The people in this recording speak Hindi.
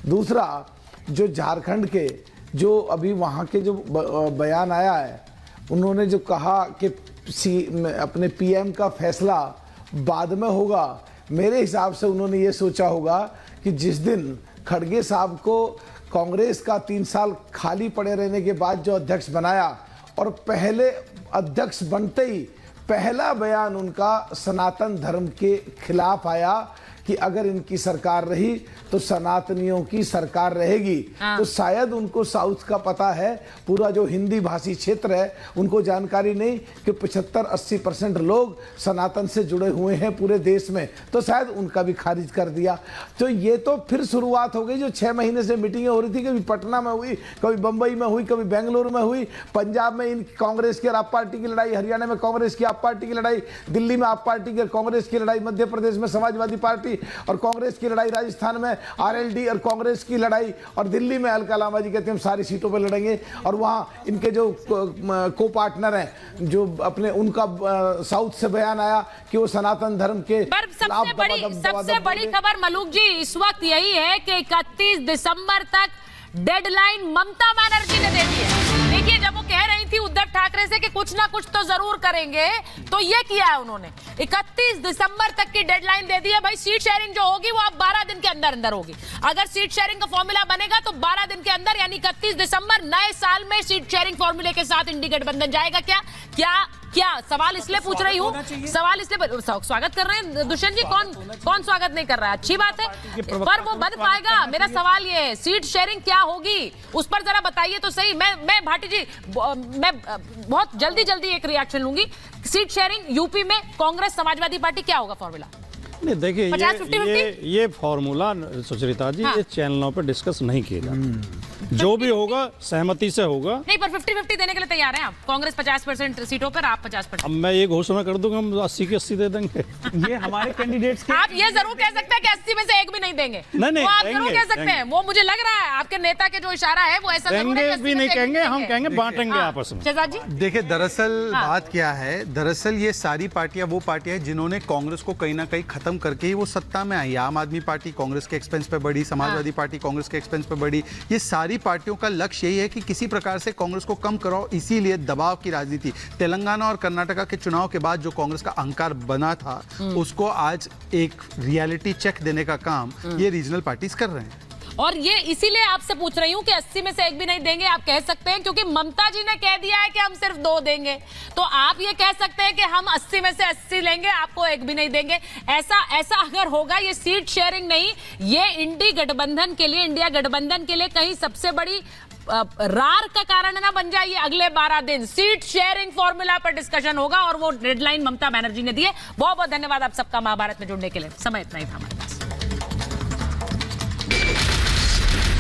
दूसरा, जो झारखंड के जो अभी वहाँ के जो बयान आया है, उन्होंने जो कहा कि अपने पीएम का फैसला बाद में होगा, मेरे हिसाब से उन्होंने ये सोचा होगा कि जिस दिन खड़गे साहब को कांग्रेस का 3 साल खाली पड़े रहने के बाद जो अध्यक्ष बनाया और पहले अध्यक्ष बनते ही पहला बयान उनका सनातन धर्म के खिलाफ आया कि अगर इनकी सरकार रही तो सनातनियों की सरकार रहेगी। तो शायद उनको साउथ का पता है, पूरा जो हिंदी भाषी क्षेत्र है उनको जानकारी नहीं कि 75-80% लोग सनातन से जुड़े हुए हैं पूरे देश में, तो शायद उनका भी खारिज कर दिया। तो ये तो फिर शुरुआत हो गई जो 6 महीने से मीटिंगें हो रही थी, कभी पटना में हुई, कभी बंबई में हुई, कभी बेंगलुरु में हुई, पंजाब में इन कांग्रेस की और आप पार्टी की लड़ाई, हरियाणा में कांग्रेस की आप पार्टी की लड़ाई, दिल्ली में आप पार्टी की कांग्रेस की लड़ाई, मध्य प्रदेश में समाजवादी पार्टी और कांग्रेस की लड़ाई, राजस्थान में आरएलडी और कांग्रेस की लड़ाई, और दिल्ली में अलका लांबा जी कहते हैं हम सारी सीटों पर लड़ेंगे। और वहां इनके जो को पार्टनर हैं जो अपने, उनका साउथ से बयान आया कि वो सनातन धर्म के सबसे बड़ी खबर मलूक जी इस वक्त यही है कि 31 दिसंबर तक डेडलाइन ममता बनर्जी ने दे दी है। देखिए, जब वो कह रही थी उद्धव ठाकरे से कि कुछ ना कुछ तो जरूर करेंगे, तो ये किया है उन्होंने। 31 दिसंबर तक की डेडलाइन दे दी है। भाई, सीट शेयरिंग जो होगी वो अब 12 दिन के अंदर अंदर होगी। अगर सीट शेयरिंग का फॉर्मूला बनेगा तो 12 दिन के अंदर, यानी 31 दिसंबर नए साल में सीट शेयरिंग फॉर्मूले के साथ इंडी गठबंधन जाएगा। क्या सवाल इसलिए पूछ रही हूँ, सवाल इसलिए स्वागत कर रहे हैं दुष्यंत जी, कौन स्वागत नहीं कर रहा है, अच्छी बात है, पर वो बन पाएगा। मेरा सवाल ये है, सीट शेयरिंग क्या होगी उस पर जरा बताइए तो सही। मैं भाटी जी, मैं बहुत जल्दी एक रिएक्शन लूंगी। सीट शेयरिंग यूपी में कांग्रेस समाजवादी पार्टी, क्या होगा फॉर्मूला? नहीं, देखिए ये फॉर्मूला सुचरिता जी, ये चैनलों पर डिस्कस नहीं किया जाता। जो भी होगा सहमति से होगा। नहीं, पर 50-50 देने के लिए तैयार हैं आप? कांग्रेस 50% सीटों पर, आप 50%। अब मैं ये घोषणा कर दूंगा हम 80 की 80 दे देंगे। ये हमारे कैंडिडेट्स के, आप ये जरूर कह सकते हैं कि 80 में से एक भी नहीं देंगे। नहीं, आप जरूर कह सकते हैं। वो मुझे लग रहा है आपके नेता के जो इशारा है वो ऐसा देंगे भी नहीं कहेंगे, हम कहेंगे बांटेंगे आपस में। शहजाद जी देखिए, दरअसल बात क्या है, दरअसल ये सारी पार्टियां वो पार्टियां हैं जिन्होंने कांग्रेस को कहीं ना कहीं खत्म करके ही वो सत्ता में आई। आम आदमी पार्टी कांग्रेस के एक्सपेंस पे बढ़ी, समाजवादी पार्टी कांग्रेस के एक्सपेंस पे बढ़ी। ये सारी पार्टियों का लक्ष्य यही है कि किसी प्रकार से कांग्रेस को कम कराओ, इसीलिए दबाव की राजनीति। तेलंगाना और कर्नाटका के चुनाव के बाद जो कांग्रेस का अहंकार बना था, उसको आज एक रियलिटी चेक देने का काम ये रीजनल पार्टीज कर रहे हैं। और ये इसीलिए आपसे पूछ रही हूं कि 80 में से एक भी नहीं देंगे। आप कह सकते हैं क्योंकि ममता जी ने कह दिया है कि हम सिर्फ 2 देंगे, तो आप ये कह सकते हैं कि हम 80 में से 80 लेंगे, आपको एक भी नहीं देंगे। ऐसा अगर होगा, ये सीट शेयरिंग नहीं, ये इंडी गठबंधन के लिए, इंडिया गठबंधन के लिए कहीं सबसे बड़ी रार का कारण ना बन जाए। अगले 12 दिन सीट शेयरिंग फॉर्मूला पर डिस्कशन होगा और वो डेडलाइन ममता बनर्जी ने दी है। बहुत बहुत धन्यवाद आप सबका महाभारत में जुड़ने के लिए। समय इतना ही था।